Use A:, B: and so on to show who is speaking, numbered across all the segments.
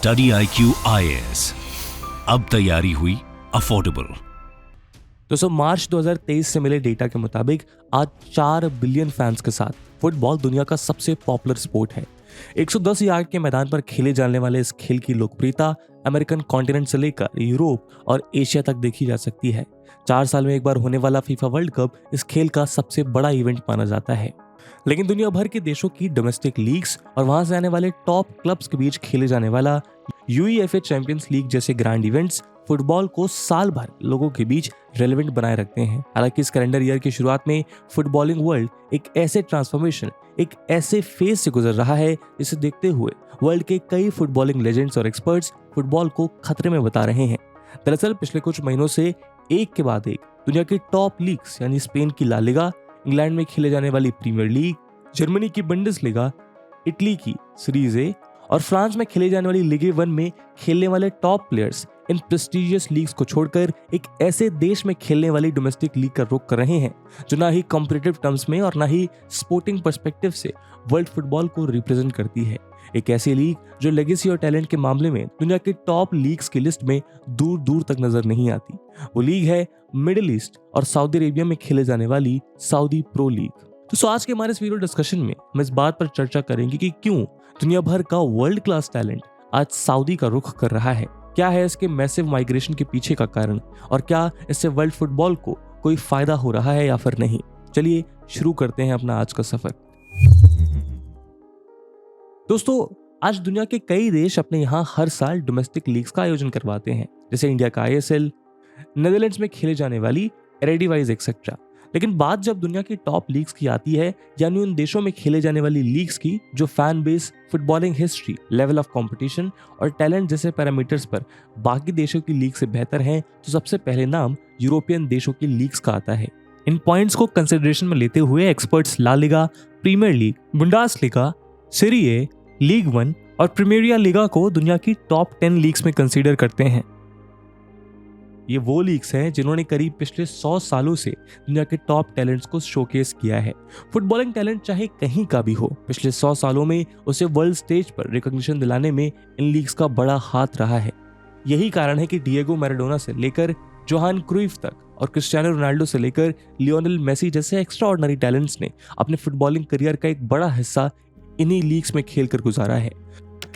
A: Study IQ IAS, अब तैयारी हुई अफोर्डेबल।
B: दोस्तों, मार्च 2023 से मिले डेटा के मुताबिक आज 4 बिलियन फैंस के साथ फुटबॉल दुनिया का सबसे पॉपुलर स्पोर्ट है। 110 यार्ड के मैदान पर खेले जाने वाले इस खेल की लोकप्रियता अमेरिकन कॉन्टिनेंट से लेकर यूरोप और एशिया तक देखी जा सकती है। 4 साल में एक बार होने वाला फीफा वर्ल्ड कप इस खेल का सबसे बड़ा इवेंट माना जाता है। लेकिन दुनिया भर के देशों की डोमेस्टिक लीग्स और वहां से आने वाले टॉप क्लब्स के बीच खेले जाने वाला UEFA चैंपियंस लीग जैसे ग्रैंड इवेंट्स फुटबॉल को साल भर लोगों के बीच रेलेवेंट बनाए रखते हैं। हालांकि इस कैलेंडर ईयर की शुरुआत में फुटबॉलिंग वर्ल्ड एक ऐसे ट्रांसफॉर्मेशन, एक ऐसे फेज से गुजर रहा है जिसे देखते हुए वर्ल्ड के कई फुटबॉलिंग लेजेंड्स और एक्सपर्ट्स फुटबॉल को खतरे में बता रहे हैं। दरअसल पिछले कुछ महीनों से एक के बाद एक दुनिया की टॉप लीग्स यानी स्पेन की ला लीगा, इंग्लैंड में खेले जाने वाली प्रीमियर लीग, जर्मनी की बुंडेसलीगा, इटली की सीरीज ए और फ्रांस में खेले जाने वाली लीग 1 में खेलने वाले top players in prestigious leagues को छोड़कर एक ऐसे देश में खेलने वाली डोमेस्टिक लीग का रुख कर रहे हैं जो ना ही कॉम्पिटिटिव टर्म्स में और ना ही स्पोर्टिंग पर्सपेक्टिव से वर्ल्ड फुटबॉल को रिप्रेजेंट करती है। एक ऐसी लीग जो लेगेसी और टैलेंट के मामले में दुनिया के टॉप लीग्स की लिस्ट में दूर दूर तक नजर नहीं आती। वो लीग है मिडिल ईस्ट और सऊदी अरेबिया में खेले जाने वाली सऊदी प्रो लीग। तो आज के हमारे इस वीडियो डिस्कशन में हम इस बात पर चर्चा करेंगे कि क्यों दुनिया भर का वर्ल्ड क्लास टैलेंट आज सऊदी का रुख कर रहा है, क्या है इसके मैसिव माइग्रेशन के पीछे का कारण और क्या इससे वर्ल्ड फुटबॉल को कोई फायदा हो रहा है या फिर नहीं। चलिए शुरू करते हैं अपना आज का सफर। दोस्तों, आज दुनिया के कई देश अपने यहाँ हर साल डोमेस्टिक लीग्स का आयोजन करवाते हैं, जैसे इंडिया का ISL, नेदरलैंड्स में खेले जाने वाली एरेडीवाइज एक्सेट्रा। लेकिन बात जब दुनिया की टॉप लीग्स की आती है, यानी उन देशों में खेले जाने वाली लीग्स की जो fan base, footballing history, level of competition और टैलेंट जैसे पैरामीटर्स पर बाकी देशों की लीग से बेहतर हैं, तो सबसे पहले नाम यूरोपियन देशों की लीग्स का आता है। इन पॉइंट्स को कंसिडरेशन में लेते हुए experts La Liga, Premier League, Bundesliga, Serie A, Ligue 1 और प्रीमियर लीगा को दुनिया की टॉप 10 लीग्स में कंसीडर करते हैं। ये वो लीग्स हैं जिन्होंने करीब पिछले 100 सालों से दुनिया के टॉप टैलेंट्स को शोकेस किया है। फुटबॉलिंग टैलेंट चाहे कहीं का भी हो, पिछले 100 सालों में उसे वर्ल्ड स्टेज पर रिकॉग्निशन दिलाने में इन लीग्स का बड़ा हाथ रहा है। यही कारण है कि डिएगो मैराडोना से लेकर जोहान क्रूइफ तक और क्रिस्टियानो रोनाल्डो से लेकर लियोनेल मेसी जैसे एक्स्ट्राऑर्डिनरी टैलेंट्स ने अपने फुटबॉलिंग करियर का एक बड़ा हिस्सा इन्हीं लीग्स में खेलकर गुजारा है।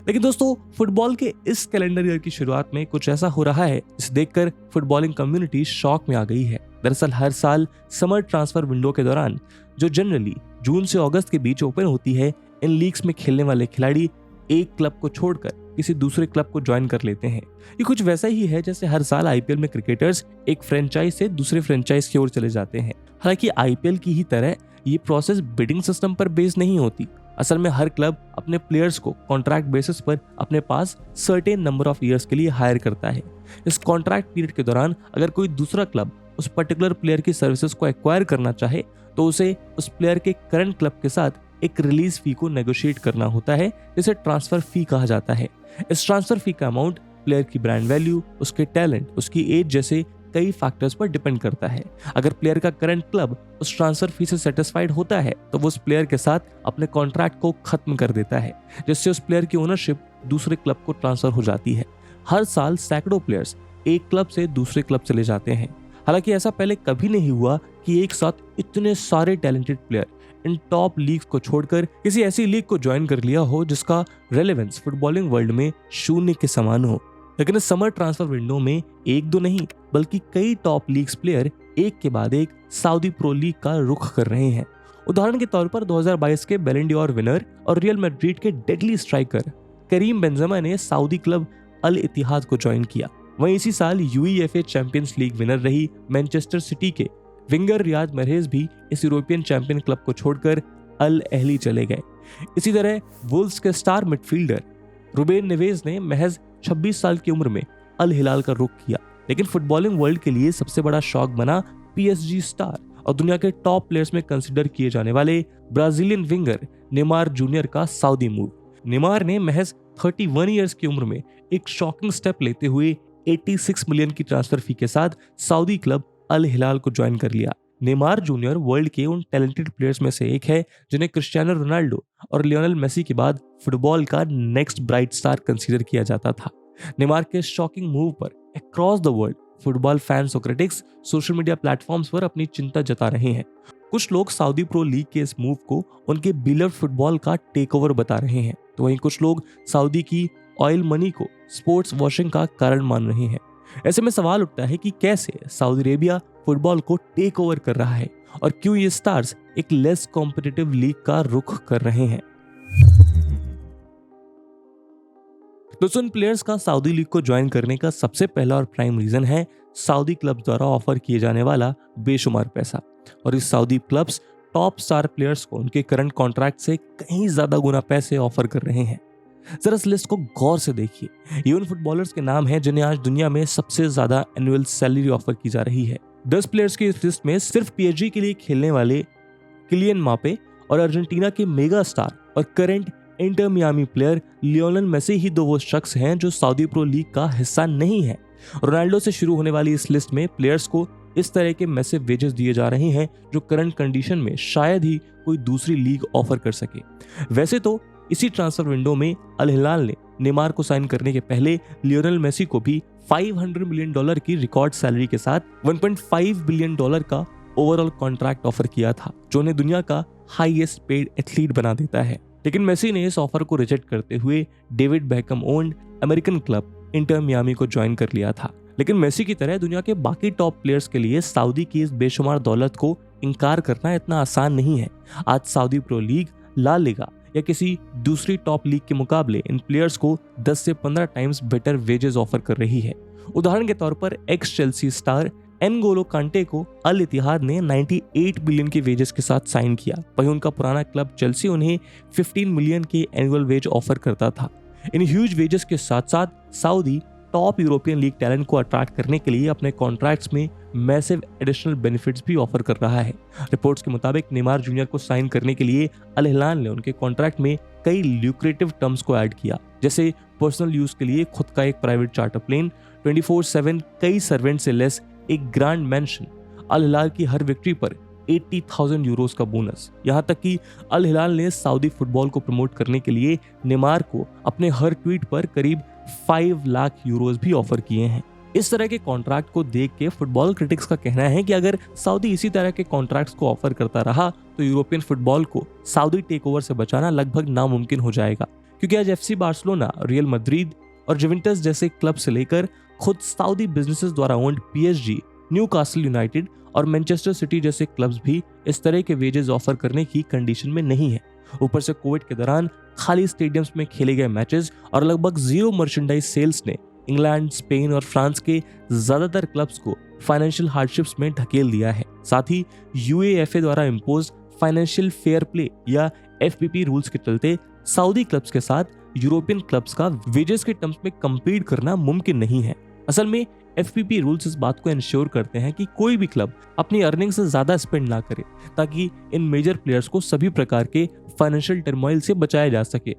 B: लेकिन दोस्तों, फुटबॉल के इस कैलेंडर ईयर की शुरुआत में कुछ ऐसा हो रहा है जिसे देखकर फुटबॉलिंग कम्युनिटी शॉक में आ गई है। दरअसल हर साल समर ट्रांसफर विंडो के दौरान, जो जनरली जून से अगस्त के बीच ओपन होती है, इन लीग्स में खेलने वाले खिलाड़ी एक क्लब को छोड़कर किसी दूसरे क्लब को ज्वाइन कर लेते हैं। ये कुछ वैसा ही है जैसे हर साल IPL में क्रिकेटर्स एक फ्रेंचाइज से दूसरे फ्रेंचाइज की ओर चले जाते हैं। हालांकि IPL की ही तरह ये प्रोसेस बिडिंग सिस्टम पर बेस नहीं होती। असल में हर क्लब अपने प्लेयर्स को कॉन्ट्रैक्ट बेसिस पर अपने पास सर्टेन नंबर ऑफ ईयर्स के लिए हायर करता है। इस कॉन्ट्रैक्ट पीरियड के दौरान अगर कोई दूसरा क्लब उस पर्टिकुलर प्लेयर की सर्विसेज को एक्वायर करना चाहे तो उसे उस प्लेयर के करंट क्लब के साथ एक रिलीज फी को नेगोशिएट करना होता है, जिसे ट्रांसफर फी कहा जाता है। इस ट्रांसफर फी का अमाउंट प्लेयर की ब्रांड वैल्यू, उसके टैलेंट, उसकी एज जैसे कई फैक्टर्स पर डिपेंड करता है। अगर प्लेयर का करंट क्लब उस ट्रांसफर फी से सेटिस्फाइड होता है तो वो उस प्लेयर के साथ अपने कॉन्ट्रैक्ट को खत्म कर देता है, जिससे उस प्लेयर की ओनरशिप दूसरे क्लब को ट्रांसफर हो जाती है। हर साल सैकड़ों प्लेयर्स एक क्लब से दूसरे क्लब चले जाते हैं। हालांकि ऐसा पहले कभी नहीं हुआ कि एक साथ इतने सारे talented player in top leagues को छोड़कर किसी ऐसी लीग को ज्वाइन कर लिया हो जिसका रेलेवेंस फुटबॉलिंग वर्ल्ड में शून्य के समान हो। लेकिन इस समर ट्रांसफर विंडो में एक दो नहीं बल्कि कई टॉप लीग्स प्लेयर एक के बाद एक सऊदी प्रो लीग का रुख कर रहे हैं। उदाहरण के तौर पर 2022 के बैलन डॉर विनर और रियल मैड्रिड के डेडली स्ट्राइकर करीम बेंजेमा ने सऊदी क्लब अल इत्तिहाद को ज्वाइन किया। वहीं इसी साल UEFA चैंपियंस लीग विनर रही मैनचेस्टर सिटी के विंगर रियाद महरेज भी इस यूरोपियन चैंपियन क्लब को छोड़कर अल अहली चले गए। इसी तरह वुल्व्स के स्टार मिडफील्डर रुबेन नेवेज ने महज 26 साल की उम्र में अल हिलाल का रुख किया। लेकिन फुटबॉलिंग वर्ल्ड के लिए सबसे बड़ा शॉक बना PSG स्टार और दुनिया के टॉप प्लेयर्स में कंसिडर किए जाने वाले ब्राजीलियन विंगर नेमार जूनियर का सऊदी मूव। नेमार ने महज 31 ईयर्स की उम्र में एक शॉकिंग स्टेप लेते हुए 86 मिलियन की ट्रांसफर फी के साथ सऊदी क्लब अल हिलाल को ज्वाइन कर लिया। नेमार जूनियर वर्ल्ड के उन टैलेंटेड प्लेयर्स में से एक है जिन्हें क्रिस्टियानो रोनाल्डो और लियोनेल मेसी के बाद फुटबॉल का नेक्स्ट ब्राइट स्टार कंसीडर किया जाता था। नेमार के शॉकिंग मूव पर across the world football fans और क्रिटिक्स सोशल मीडिया प्लेटफॉर्म्स पर अपनी चिंता जता रहे हैं। कुछ लोग सऊदी प्रो लीग के इस मूव को उनके बिलव्ड फुटबॉल का टेक ओवर बता रहे हैं, तो वहीं कुछ लोग सऊदी की ऑयल मनी को स्पोर्ट्स वॉशिंग का कारण मान रहे हैं। ऐसे में सवाल उठता है कि कैसे सऊदी अरेबिया फुटबॉल को टेक ओवर कर रहा है और क्यों ये स्टार्स एक लेस कॉम्पिटिटिव लीग का रुख कर रहे हैं। दोस्तों, इन प्लेयर्स का सऊदी लीग को ज्वाइन करने का सबसे पहला और प्राइम रीजन है सऊदी क्लब द्वारा ऑफर किए जाने वाला बेशुमार पैसा। और इस Saudi clubs top star players को उनके करंट कॉन्ट्रैक्ट से कहीं ज्यादा गुना पैसे ऑफर कर रहे हैं। जरा इस लिस्ट को गौर से देखिए। ये उन फुटबॉलर्स के नाम हैं जिन्हें आज दुनिया में सबसे ज्यादा एनुअल सैलरी ऑफर की जा रही है। 10 प्लेयर्स की इस लिस्ट में सिर्फ पीएसजी के लिए खेलने वाले किलियन म्बाप्पे और अर्जेंटीना के मेगा स्टार और current Inter Miami player Lionel Messi ही दो वो शख्स हैं जो सऊदी प्रो लीग का हिस्सा नहीं है। रोनाल्डो से शुरू होने वाली इस लिस्ट में प्लेयर्स को इस तरह के मैसिव वेजेस दिए जा रहे हैं जो करंट कंडीशन में शायद ही कोई दूसरी लीग ऑफर कर सके। वैसे तो इसी ट्रांसफर विंडो में अल हिलाल ने नेमार को साइन करने के पहले लियोनेल मेसी को भी $500 मिलियन की रिकॉर्ड सैलरी के साथ $1.5 बिलियन का ओवरऑल कॉन्ट्रैक्ट ऑफर किया था, जो उन्हें दुनिया का हाईएस्ट पेड एथलीट बना देता है। लेकिन मेसी ने इस ऑफर को रिजेक्ट करते हुए David Beckham owned American club inter Miami को ज्वाइन कर लिया था। लेकिन मेसी की तरह दुनिया के बाकी टॉप प्लेयर्स के लिए सऊदी की इस बेशुमार दौलत को इनकार करना इतना आसान नहीं है। आज Saudi Pro League, La Liga या किसी दूसरी टॉप लीग के मुकाबले इन प्लेयर्स को 10 से 15 टाइम्स बेटर वेजेस ऑफर कर रही है। उदाहरण के तौर पर x Chelsea star N'Golo Kante को अल इतिहाद ने 98 बिलियन के वेजेस के साथ साइन किया। वहीं उनका पुराना क्लब चेल्सी उन्हें 15 मिलियन के एनुअल वेज ऑफर करता था। इन ह्यूज वेजेस के साथ साथ Saudi top European league talent को अट्रैक्ट करने के लिए अपने कॉन्ट्रैक्ट्स में मैसिव एडिशनल बेनिफिट्स भी ऑफर कर रहा है। रिपोर्ट्स के मुताबिक नेमार जूनियर को साइन करने के लिए अल हिलाल ने उनके कॉन्ट्रैक्ट में कई ल्यूक्रेटिव टर्म्स को ऐड किया, जैसे पर्सनल यूज के लिए खुद का एक प्राइवेट चार्टर प्लेन, 24/7 कई सर्वेंट से लेस एक ग्रैंड मेंशन, अल हिलाल की हर विक्ट्री पर 80,000 यूरोस का बोनस। यहाँ तक कि अल हिलाल ने सऊदी फुटबॉल को प्रमोट करने के लिए नेमार को अपने हर ट्वीट पर करीब 5 लाख यूरोस भी ऑफर किए हैं। इस तरह के कॉन्ट्रैक्ट को देख के फुटबॉल क्रिटिक्स का कहना है कि अगर सऊदी इसी तरह के कॉन्ट्रैक्ट्स को ऑफर करता रहा तो यूरोपियन फुटबॉल को सऊदी टेक ओवर से बचाना लगभग नामुमकिन हो जाएगा, क्योंकि आज एफसी बार्सिलोना, रियल मैड्रिड और जुवेंटस जैसे क्लब से लेकर खुद सऊदी बिजनेसेस द्वारा ओन्ड पीएसजी, न्यूकासल यूनाइटेड और मैनचेस्टर सिटी जैसे क्लब्स भी इस तरह के वेजेस ऑफर करने की कंडीशन में नहीं है। ऊपर से कोविड के दौरान खाली स्टेडियम्स में खेले गए मैचेस और लगभग जीरो मर्चेंडाइज सेल्स ने इंग्लैंड, स्पेन और फ्रांस के ज्यादातर क्लब्स को फाइनेंशियल हार्डशिप्स में ढकेल दिया है। साथ ही यूएएफए द्वारा इम्पोज फाइनेंशियल फेयर प्ले या एफपीपी रूल्स के चलते सऊदी क्लब्स के साथ यूरोपियन क्लब्स का वेजेस के टर्म्स में कम्पीट करना मुमकिन नहीं है। असल में एफपीपी रूल्स इस बात को इंश्योर करते हैं कि कोई भी क्लब अपनी अर्निंग से ज्यादा स्पेंड ना करे, ताकि इन मेजर प्लेयर्स को सभी प्रकार के फाइनेंशियल टर्मोइल से बचाया जा सके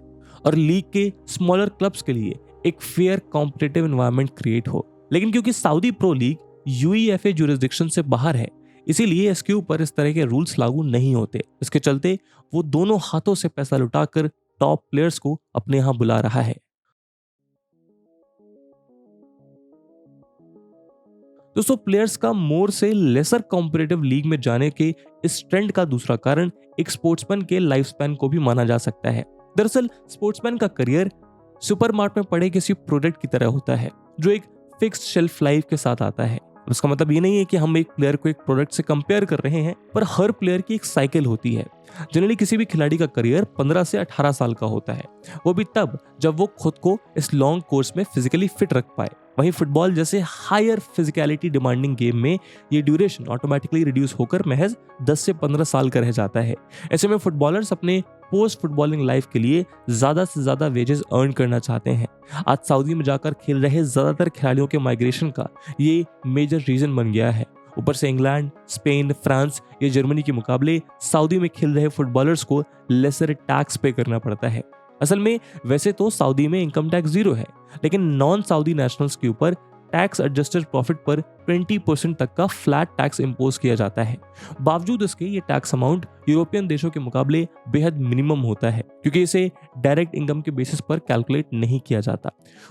B: और लीग के स्मॉलर क्लब्स के लिए एक फेयर कॉम्पिटिटिव एनवायरनमेंट क्रिएट हो। लेकिन क्योंकि Saudi Pro league UEFA jurisdiction से बाहर है, इसीलिए इसके ऊपर इस तरह के रूल्स लागू नहीं होते। इसके चलते वो दोनों हाथों से पैसा लुटाकर टॉप प्लेयर्स को अपने यहाँ बुला रहा है। दोस्तों, प्लेयर्स का मोर से लेसर कॉम्पिटिटिव लीग में जाने के इस ट्रेंड का दूसरा कारण एक स्पोर्ट्समैन के लाइफ स्पैन को भी माना जा सकता है। दरअसल स्पोर्ट्समैन का करियर सुपरमार्केट में पड़े किसी प्रोडक्ट की तरह होता है जो एक फिक्स्ड शेल्फ लाइफ के साथ आता है। इसका मतलब ये नहीं है कि हम एक प्लेयर को एक प्रोडक्ट से कंपेयर कर रहे हैं, पर हर प्लेयर की एक साइकिल होती है। जनरली किसी भी खिलाड़ी का करियर 15 से 18 साल का होता है, वो भी तब जब वो खुद को इस लॉन्ग कोर्स में फिजिकली फिट रख पाए। वहीं फुटबॉल जैसे हायर फिजिकलिटी डिमांडिंग गेम में ये ड्यूरेशन ऑटोमेटिकली रिड्यूस होकर महज 10 से 15 साल का रह जाता है। ऐसे में फुटबॉलर्स अपने पोस्ट फुटबॉलिंग लाइफ के लिए ज्यादा से ज्यादा वेजेस अर्न करना चाहते हैं। आज सऊदी में जाकर खेल रहे ज्यादातर खिलाड़ियों के माइग्रेशन का ये मेजर रीजन बन गया है। ऊपर से इंग्लैंड, स्पेन, फ्रांस या जर्मनी के मुकाबले सऊदी में खेल रहे फुटबॉलर्स को लेसर टैक्स पे करना पड़ता है। असल में वैसे तो सऊदी में इनकम टैक्स 0 है, लेकिन नॉन सऊदी नेशनल्स के ऊपर टैक्स एडजस्टेड प्रॉफिट पर 20% तक का फ्लैट टैक्स इम्पोज किया जाता है। बावजूद इसके ये टैक्स अमाउंट यूरोपियन देशों के मुकाबले बेहद मिनिमम होता है, क्योंकि इसे डायरेक्ट इनकम के बेसिस पर कैलकुलेट नहीं किया जाता।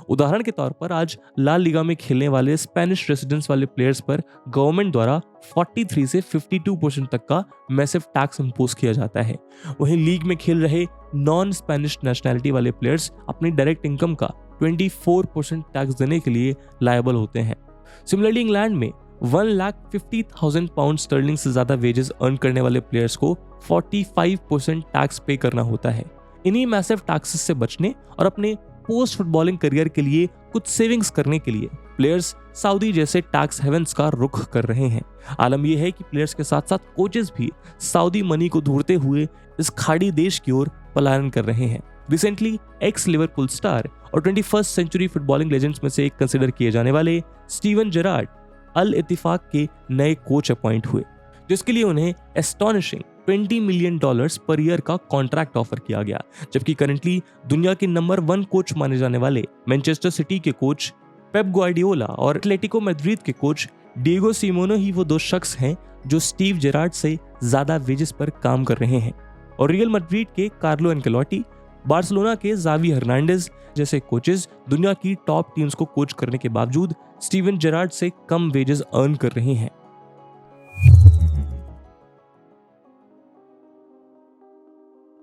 B: उदाहरण के तौर पर आज ला लीगा में खेलने वाले स्पेनिश रेसिडेंस वाले प्लेयर्स पर गवर्नमेंट द्वारा 43 से 52% तक का मैसिव टैक्स इम्पोज किया जाता है। वहीं लीग में खेल रहे नॉन स्पेनिश नेशनैलिटी वाले प्लेयर्स अपनी डायरेक्ट इनकम का 24% टैक्स देने के लिए लायबल होते हैं। सिमिलरली इंग्लैंड में 1,50,000 पाउंड स्टर्लिंग से ज्यादा वेजेस अर्न करने वाले प्लेयर्स को 45% टैक्स पे करना होता है। इन्हीं मैसिव टैक्सेस से बचने और अपने पोस्ट फुटबॉलिंग करियर के लिए कुछ सेविंग्स करने के लिए प्लेयर्स सऊदी जैसे टैक्स हेवंस का रुख कर रहे हैं। आलम यह है कि प्लेयर्स के साथ साथ कोचेस भी सऊदी मनी को ढूंढते हुए इस खाड़ी देश की ओर पलायन कर रहे हैं। रिसेंटली एक्स लिवरपूल स्टार और 21st सेंचुरी फुटबॉलिंग लेजेंड्स में से एक कंसिडर किए जाने वाले स्टीवन जेरार्ड अल इत्तिफाक के नए कोच अपॉइंट हुए, जिसके लिए उन्हें एस्टॉनिशिंग $20 मिलियन पर ईयर का कॉन्ट्रैक्ट ऑफर किया गया। जबकि करंटली दुनिया के नंबर 1 कोच माने जाने वाले मैनचेस्टर सिटी के कोच पेप ग्वार्डियोला और एटलेटिको मैड्रिड के कोच डिएगो सिमोने ही वो 2 शख्स हैं जो स्टीव जेरार्ड से ज्यादा वेजेस पर काम कर रहे हैं। और रियल मैड्रिड के कार्लो एंकेलोटी, बार्सिलोना के जावी हर्नांडेज जैसे कोचेस दुनिया की टॉप टीम्स को कोच करने के बावजूद स्टीवन जेरार्ड से कम वेजेस अर्न कर रहे हैं।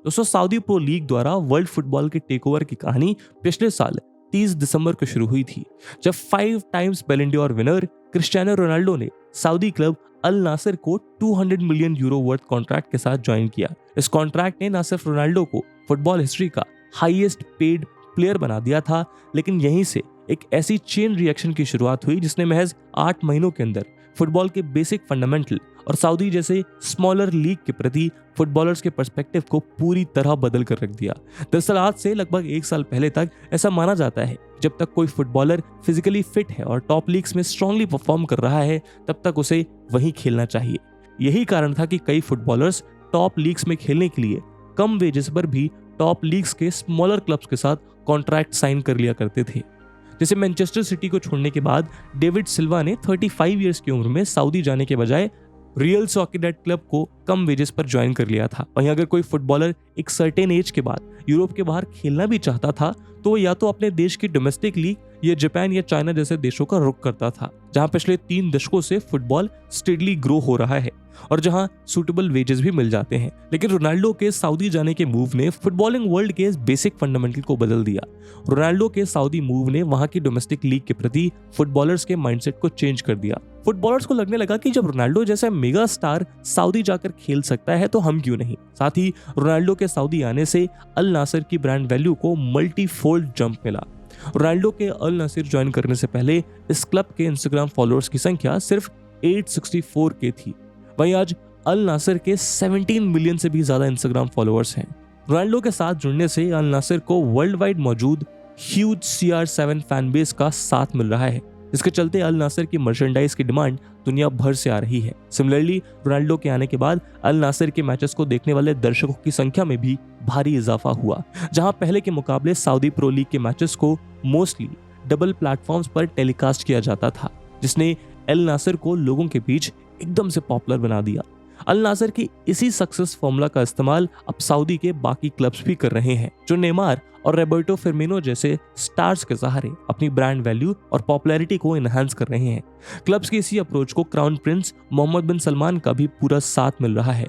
B: दोस्तों, सऊदी प्रो लीग द्वारा वर्ल्ड फुटबॉल के टेकओवर की कहानी पिछले साल 30 दिसंबर को शुरू हुई थी, जब 5 टाइम्स बैलन डॉर विनर क्रिस्टियानो रोनाल्डो ने सऊदी क्लब अल नासिर को 200 मिलियन यूरो वर्थ कॉन्ट्रैक्ट के साथ ज्वाइन किया। इस कॉन्ट्रैक्ट ने न सिर्फ रोनाल्डो को फुटबॉल हिस्ट्री का हाईएस्ट पेड प्लेयर बना दिया था, लेकिन यहीं से एक ऐसी चेन रिएक्शन की शुरुआत हुई जिसने महज 8 महीनों के अंदर फुटबॉल के बेसिक फंडामेंटल और सऊदी जैसे स्मॉलर लीग के प्रति फुटबॉलर्स के पर्सपेक्टिव को पूरी तरह बदल कर रख दिया। दरअसल आज से लगभग 1 साल पहले तक ऐसा माना जाता है जब तक कोई फुटबॉलर फिजिकली फिट है और टॉप लीग्स में स्ट्रांगली परफॉर्म कर रहा है तब तक उसे वहीं खेलना चाहिए। यही कारण था कि कई फुटबॉलर्स टॉप लीग्स में खेलने के लिए कम वेजेस पर भी टॉप लीग्स के स्मॉलर क्लब्स के साथ कॉन्ट्रैक्ट साइन कर लिया करते थे। जैसे मैनचेस्टर सिटी को छोड़ने के बाद डेविड सिल्वा ने 35 इयर्स की उम्र में सऊदी जाने के बजाय रियल सॉसिएडाद क्लब को कम वेजेस पर ज्वाइन कर लिया था। वहीं अगर कोई फुटबॉलर एक सर्टेन एज के बाद यूरोप के बाहर खेलना भी चाहता था तो वो या तो अपने देश की डोमेस्टिक लीग या जापान या चाइना जैसे देशों का रुख करता था, जहां पिछले 3 दशकों से फुटबॉल स्टेडली ग्रो हो रहा है और जहां सूटेबल वेजेस भी मिल जाते हैं। लेकिन रोनाल्डो के सऊदी जाने के मूव ने फुटबॉलिंग वर्ल्ड के इस बेसिक फंडामेंटल को बदल दिया। रोनाल्डो के सऊदी मूव ने वहां की डोमेस्टिक लीग के प्रति फुटबॉलर्स के माइंडसेट को चेंज कर दिया। फुटबॉलर्स को लगने लगा कि जब रोनाल्डो जैसा मेगा स्टार सऊदी जाकर खेल सकता है तो हम क्यों नहीं। साथ ही रोनाल्डो के सऊदी आने से अल नासिर की ब्रांड वैल्यू को मल्टीफोल्ड जंप मिला। रोनाल्डो के अल नासिर ज्वाइन करने से पहले इस क्लब के इंस्टाग्राम फॉलोअर्स की संख्या सिर्फ 864 के थी। वहीं आज अल नासिर के 17 मिलियन से भी ज्यादा इंस्टाग्राम फॉलोअर्स हैं। रोनाल्डो के साथ जुड़ने से अल नासिर को वर्ल्ड वाइड मौजूद ह्यूज CR7 फैन बेस का साथ मिल रहा है, जिसके चलते अल नासिर की मर्चेंडाइज की डिमांड दुनिया भर से आ रही है। सिमिलरली रोनाल्डो के आने के बाद अल नासिर के मैचेस को देखने वाले दर्शकों की संख्या में भी भारी इजाफा हुआ। जहां पहले के मुकाबले सऊदी प्रो लीग के मैचेस को मोस्टली डबल प्लेटफॉर्म्स पर टेलीकास्ट किया जाता था, जिसने अल नासिर को लोगों के बीच एकदम से पॉपुलर बना दिया। अल नासिर की इसी सक्सेस फॉर्मूला का इस्तेमाल अब सऊदी के बाकी क्लब्स भी कर रहे हैं, जो नेमार और रोबर्टो फिर्मिनो जैसे स्टार्स के सहारे अपनी ब्रांड वैल्यू और पॉपुलैरिटी को एनहांस कर रहे हैं। क्लब्स की इसी अप्रोच को क्राउन प्रिंस मोहम्मद बिन सलमान का भी पूरा साथ मिल रहा है।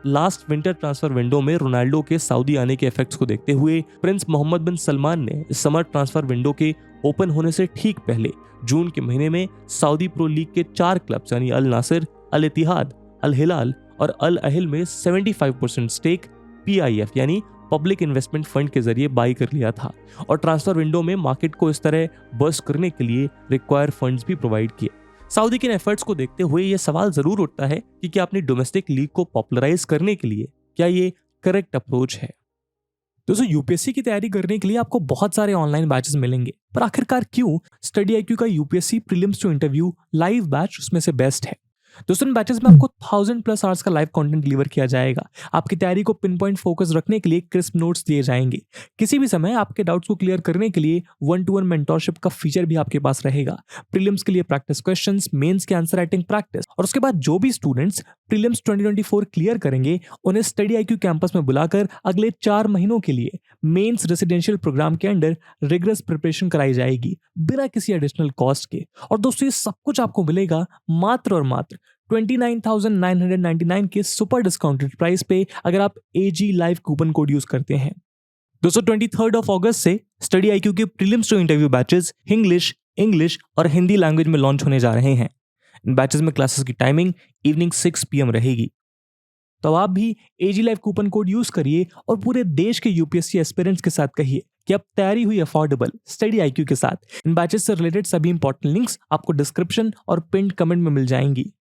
B: लास्ट विंटर ट्रांसफर विंडो में रोनाल्डो के सऊदी आने के इफेक्ट्स को देखते हुए प्रिंस मोहम्मद बिन सलमान ने इस समर ट्रांसफर विंडो के ओपन होने से ठीक पहले जून के महीने में सऊदी प्रो लीग के 4 क्लब्स यानी अल नासिर, अल इत्तिहाद, अल हिलाल और अल अहिल में 75% स्टेक PIF यानी पब्लिक इन्वेस्टमेंट फंड के जरिए बाई कर लिया था और ट्रांसफर विंडो में मार्केट को इस तरह बर्स्ट करने के लिए रिक्वायर फंड्स भी प्रोवाइड किए। सऊदी के एफर्ट्स को देखते हुए यह सवाल जरूर उठता है कि क्या अपनी डोमेस्टिक लीग को पॉपुलराइज करने के लिए क्या ये करेक्ट अप्रोच है। दोस्तों, यूपीएससी की तैयारी करने के लिए आपको बहुत सारे ऑनलाइन बैचेस मिलेंगे, पर आखिरकार क्यों स्टडी IQ का UPSC prelims to interview live batch उसमें से बेस्ट है। दोस्तों इन बैचेस में आपको 1000+ आवर्स का लाइव कंटेंट डिलीवर किया जाएगा। आपकी तैयारी को पिन पॉइंट फोकस रखने के लिए क्रिस्प नोट्स दिए जाएंगे। किसी भी समय आपके डाउट्स को क्लियर करने के लिए 1-to-1 मेंटरशिप का फीचर भी आपके पास रहेगा। प्रीलिम्स के लिए प्रैक्टिस क्वेश्चंस, मेंस के आंसर राइटिंग प्रैक्टिस, और उसके बाद जो भी स्टूडेंट्स प्रीलिम्स 2024 क्लियर करेंगे उन्हें स्टडी IQ कैंपस में बुलाकर अगले 4 महीनों के लिए मेंस रेसिडेंशियल प्रोग्राम के अंडर रिगरस प्रिपरेशन कराई जाएगी बिना किसी एडिशनल कॉस्ट के। और दोस्तों ये सब कुछ आपको मिलेगा मात्र और मात्र 29,999 के सुपर डिस्काउंटेड प्राइस पे अगर आप AG live coupon code use करते हैं। दोस्तों 23 अगस्त से स्टडी IQ के prelims to interview batches English और हिंदी लैंग्वेज में लॉन्च होने जा रहे हैं। इन बैचेस में क्लासेस की टाइमिंग इवनिंग 6 PM रहेगी। तो आप भी AG live coupon code use करिए और पूरे देश के UPSC एस्पिरेंट्स के साथ कहिए कि अब तैयारी हुई अफोर्डेबल स्टडी IQ के साथ। इन बैचेस से रिलेटेड सभी इंपॉर्टेंट लिंक्स आपको डिस्क्रिप्शन और पिन कमेंट में मिल जाएंगी।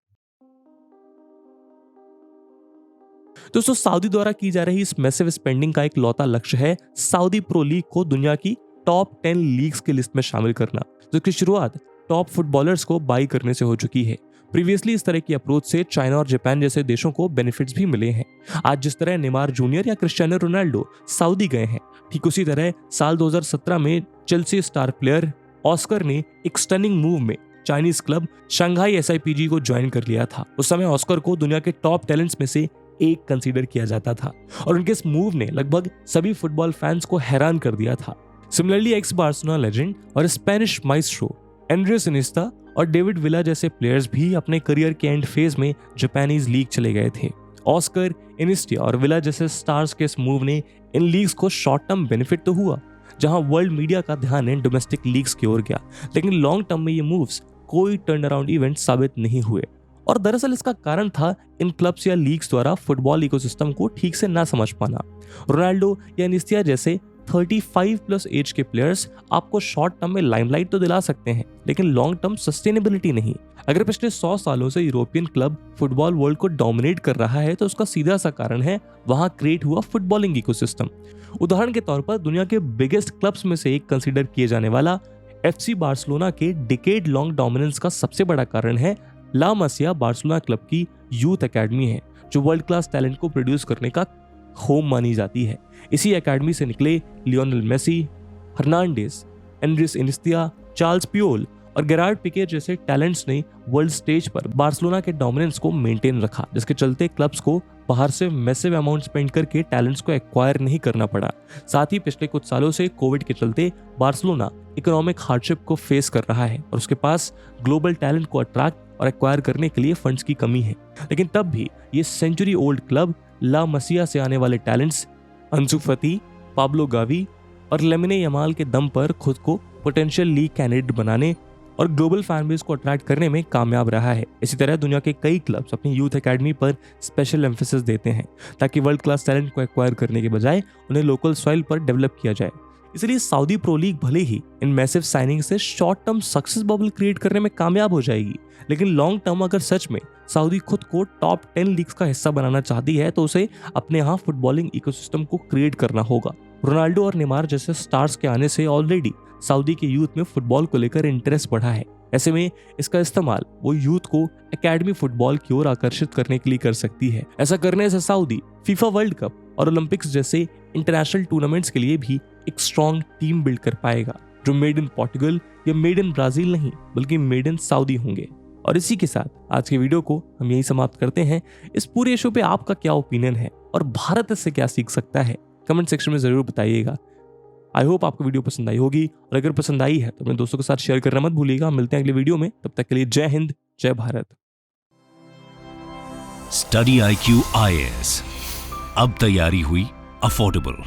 B: दोस्तों सऊदी द्वारा की जा रही इस मैसिव स्पेंडिंग का एक लौता लक्ष्य है सऊदी प्रो लीग को दुनिया की टॉप 10 लीग्स की लिस्ट में शामिल करना, जिसकी शुरुआत टॉप फुटबॉलर्स को बाई करने से हो चुकी है। प्रीवियसली इस तरह की अप्रोच से चाइना और जापान जैसे देशों को बेनिफिट्स भी मिले हैं। आज जिस तरह नेमार जूनियर या क्रिस्टियानो रोनाल्डो सऊदी गए हैं, ठीक उसी तरह साल 2017 में चेल्सी स्टार प्लेयर ऑस्कर ने एक स्टनिंग मूव में चाइनीज क्लब शंघाई SIPG को ज्वाइन कर लिया था। उस समय ऑस्कर को दुनिया के टॉप टैलेंट्स में से एक कंसीडर किया जाता था और उनके इस मूव ने लगभग सभी फुटबॉल फैंस को हैरान कर दिया था। सिमिलरली एक्स बार्सिलोना लेजेंड और स्पेनिश माइस्ट्रो एंड्रेस इनिएस्टा और डेविड विला जैसे प्लेयर्स भी अपने करियर के एंड फेज में जापानीज लीग चले गए थे। ऑस्कर, इनिएस्टा और विला जैसे स्टार्स के इस मूव ने इन लीग्स को शॉर्ट टर्म बेनिफिट तो हुआ, जहां वर्ल्ड मीडिया का ध्यान इन डोमेस्टिक लीग्स की ओर गया, लेकिन लॉन्ग टर्म में ये मूव्स कोई टर्न अराउंड इवेंट साबित नहीं हुए। और दरअसल इसका कारण था इन क्लब्स या लीग्स द्वारा फुटबॉल इकोसिस्टम को ठीक से ना समझ पाना। रोनाल्डो या इनिएस्टा जैसे 35+ एज के प्लेयर्स आपको शॉर्ट टर्म में लाइमलाइट तो दिला सकते हैं, लेकिन लॉन्ग टर्म सस्टेनेबिलिटी नहीं। अगर पिछले 100 सालों से यूरोपियन क्लब फुटबॉल वर्ल्ड को डोमिनेट कर रहा है तो उसका सीधा सा कारण है वहां क्रिएट हुआ फुटबॉलिंग इकोसिस्टम। उदाहरण के तौर पर दुनिया के बिगेस्ट क्लब्स में से एक कंसीडर किए जाने वाला FC बार्सिलोना के डिकेड लॉन्ग डोमिनेंस का सबसे बड़ा कारण है ला मसिया बार्सिलोना क्लब की यूथ एकेडमी है, जो वर्ल्ड क्लास टैलेंट को प्रोड्यूस करने का होम मानी जाती है। इसी एकेडमी से निकले Lionel Messi, Hernandez, Andres Iniesta, Charles Puyol और गेरार्ड पिके जैसे टैलेंट्स ने वर्ल्ड स्टेज पर बार्सिलोना के डोमिनेंस को मेंटेन रखा, जिसके चलते क्लब्स को बाहर से मैसिव अमाउंट स्पेंड करके टैलेंट्स को एक्वायर नहीं करना पड़ा। साथ ही पिछले कुछ सालों से कोविड के चलते बार्सिलोना इकोनॉमिक हार्डशिप को फेस कर रहा है और उसके पास ग्लोबल टैलेंट को अट्रैक्ट और एक्वायर करने के लिए फंड्स की कमी है। लेकिन तब भी ये सेंचुरी ओल्ड क्लब ला मसिया से आने वाले टैलेंट्स अंसु फती, पाब्लो गावी और लेमिने यमाल के दम पर खुद को पोटेंशियल लीग कैंडिडेट बनाने और ग्लोबल फैन बेस को अट्रैक्ट करने में कामयाब रहा है। इसी तरह दुनिया के कई क्लब्स अपनी यूथ एकेडमी पर स्पेशल एम्फेसिस देते हैं ताकि वर्ल्ड क्लास टैलेंट को एक्वायर करने के बजाय उन्हें लोकल सॉइल पर डेवलप किया जाए। इसलिए सऊदी प्रो लीग भले ही इन मैसिव साइनिंग से short term success bubble create करने में कामयाब हो जाएगी, लेकिन लॉन्ग टर्म अगर सच में सऊदी खुद को टॉप 10 लीग्स का हिस्सा बनाना चाहती है तो उसे अपने यहाँ फुटबॉलिंग इकोसिस्टम को क्रिएट करना होगा। रोनाल्डो और नेमार जैसे स्टार्स के आने से ऑलरेडी सऊदी के यूथ में फुटबॉल को लेकर इंटरेस्ट बढ़ा है। ऐसे में इसका इस्तेमाल वो यूथ को एकेडमी फुटबॉल की ओर आकर्षित करने के लिए कर सकती है। ऐसा करने से सऊदी फीफा वर्ल्ड कप और ओलंपिक्स जैसे इंटरनेशनल टूर्नामेंट्स के लिए भी एक स्ट्रॉन्ग टीम बिल्ड कर पाएगा, जो मेड इन पोर्टुगल या मेड इन ब्राजील नहीं बल्कि मेड इन सऊदी होंगे। और इसी के साथ आज के वीडियो को हम यही समाप्त करते हैं। इस पूरे इशू पे आपका क्या ओपिनियन है और भारत इससे क्या सीख सकता है, कमेंट सेक्शन में जरूर बताइएगा। आई होप आपको वीडियो पसंद आई होगी और अगर पसंद आई है तो अपने दोस्तों के साथ शेयर करना मत भूलिएगा। मिलते हैं अगले वीडियो में, तब तक के लिए जय हिंद, जय भारत।
A: स्टडी IQ IAS, अब तैयारी हुई अफोर्डेबल।